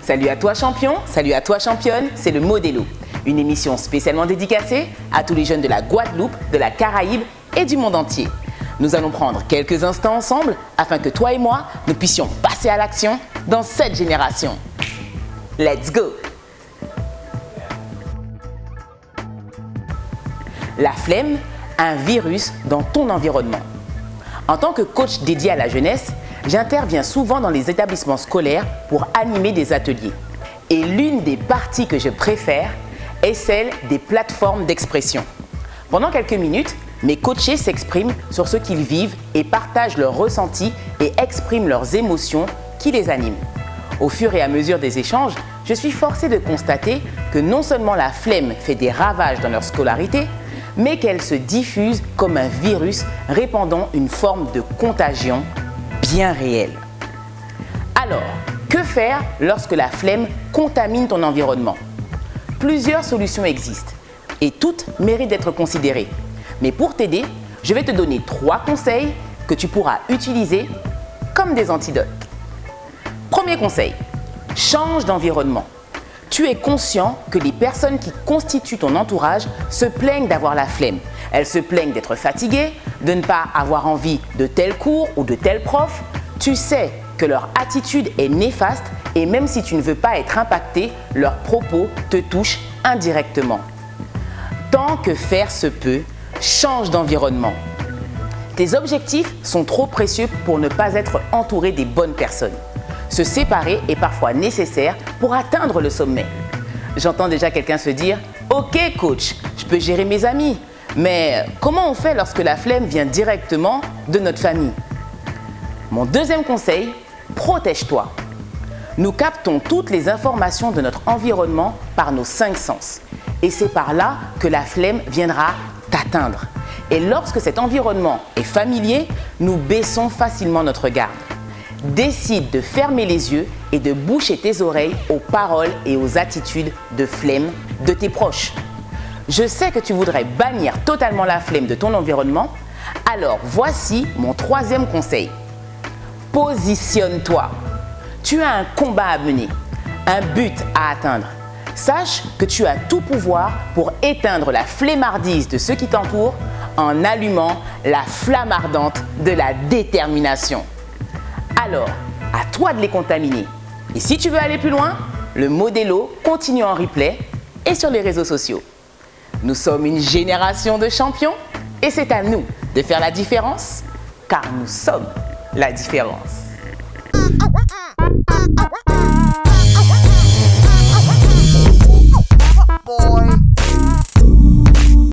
Salut à toi champion, salut à toi championne, c'est le Modelo, une émission spécialement dédicacée à tous les jeunes de la Guadeloupe, de la Caraïbe et du monde entier. Nous allons prendre quelques instants ensemble afin que toi et moi, nous puissions passer à l'action dans cette génération. Let's go! La flemme, un virus dans ton environnement. En tant que coach dédié à la jeunesse, j'interviens souvent dans les établissements scolaires pour animer des ateliers. Et l'une des parties que je préfère est celle des plateformes d'expression. Pendant quelques minutes, mes coachés s'expriment sur ce qu'ils vivent et partagent leurs ressentis et expriment leurs émotions qui les animent. Au fur et à mesure des échanges, je suis forcée de constater que non seulement la flemme fait des ravages dans leur scolarité, mais qu'elle se diffuse comme un virus répandant une forme de contagion bien réelle. Alors, que faire lorsque la flemme contamine ton environnement? Plusieurs solutions existent et toutes méritent d'être considérées. Mais pour t'aider, je vais te donner 3 conseils que tu pourras utiliser comme des antidotes. Premier conseil, change d'environnement. Tu es conscient que les personnes qui constituent ton entourage se plaignent d'avoir la flemme. Elles se plaignent d'être fatiguées, de ne pas avoir envie de tel cours ou de tel prof. Tu sais que leur attitude est néfaste et même si tu ne veux pas être impacté, leurs propos te touchent indirectement. Tant que faire se peut, change d'environnement. Tes objectifs sont trop précieux pour ne pas être entouré des bonnes personnes. Se séparer est parfois nécessaire pour atteindre le sommet. J'entends déjà quelqu'un se dire « Ok coach, je peux gérer mes amis, mais comment on fait lorsque la flemme vient directement de notre famille ?» Mon deuxième conseil, protège-toi. Nous captons toutes les informations de notre environnement par nos 5 sens. Et c'est par là que la flemme viendra t'atteindre. Et lorsque cet environnement est familier, nous baissons facilement notre garde. Décide de fermer les yeux et de boucher tes oreilles aux paroles et aux attitudes de flemme de tes proches. Je sais que tu voudrais bannir totalement la flemme de ton environnement, alors voici mon 3e conseil. Positionne-toi. Tu as un combat à mener, un but à atteindre. Sache que tu as tout pouvoir pour éteindre la flemmardise de ceux qui t'entourent en allumant la flamme ardente de la détermination. Alors, à toi de les contaminer. Et si tu veux aller plus loin, le Modelo continue en replay et sur les réseaux sociaux. Nous sommes une génération de champions et c'est à nous de faire la différence car nous sommes la différence.